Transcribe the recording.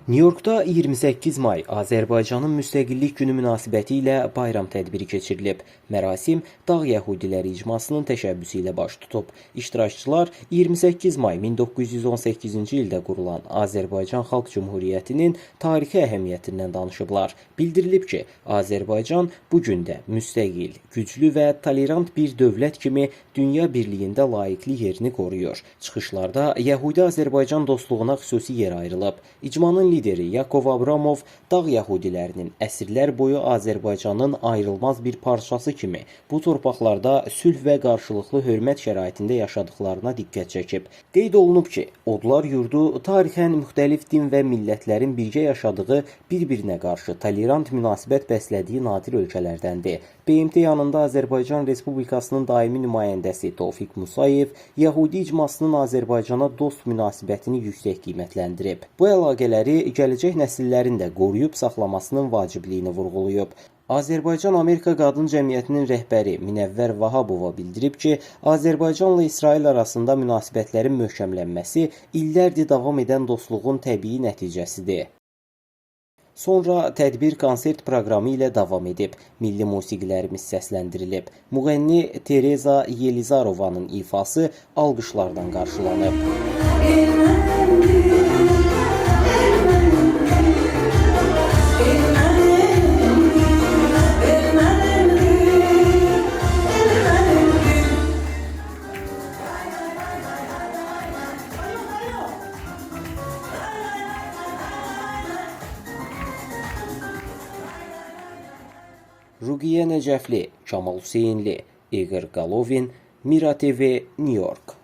Nyu-Yorkda 28 may Azərbaycanın Müstəqillik Günü münasibətilə bayram tədbiri keçirilib. Mərasim Dağ Yəhudiləri icmasının təşəbbüsü ilə baş tutub. İştirakçılar 28 may 1918-ci ildə qurulan Azərbaycan Xalq Cümhuriyyətinin tarixi əhəmiyyətindən danışıblar. Bildirilib ki, Azərbaycan bu gün də müstəqil, güclü və tolerant bir dövlət kimi dünya birliyində layiqli yerini qoruyur. Çıxışlarda Yəhudi-Azərbaycan dostluğuna xüsusi yer ayrılıb. İcmanın lideri Yakov Abramov Dağ Yəhudilərinin əsrlər boyu Azərbaycanın ayrılmaz bir parçası kimi bu torpaqlarda sülh və qarşılıqlı hörmət şəraitində yaşadıklarına diqqət çəkib. Qeyd olunub ki, Odlar yurdu tarixən müxtəlif din və millətlərin birgə yaşadığı, bir-birinə qarşı tolerant münasibət bəslədiyi nadir ölkələrdəndir. BMT yanında Azərbaycan Respublikasının daimi nümayəndəsi Tofiq Musayev Yəhudi icmasının Azərbaycana dost münasibətini yüksək qiymətləndirib. Bu əlaqələri gələcək nəsillərin də qoruyub saxlamasının vacibliyini vurğulayıb. Azərbaycan-Amerika Qadın Cəmiyyətinin rəhbəri Minəvvər Vahabova bildirib ki, Azərbaycanla İsrail arasında münasibətlərin möhkəmlənməsi illərdir davam edən dostluğun təbii nəticəsidir. Sonra tədbir konsert proqramı ilə davam edib. Milli musiqilərimiz səsləndirilib. Müğənni Tereza Yelizarovanın ifası alqışlardan qarşılanıb. Ruqiyə Nəcəfli, Kamal Hüseynli, İqor Qalovin, Mira TV, New York.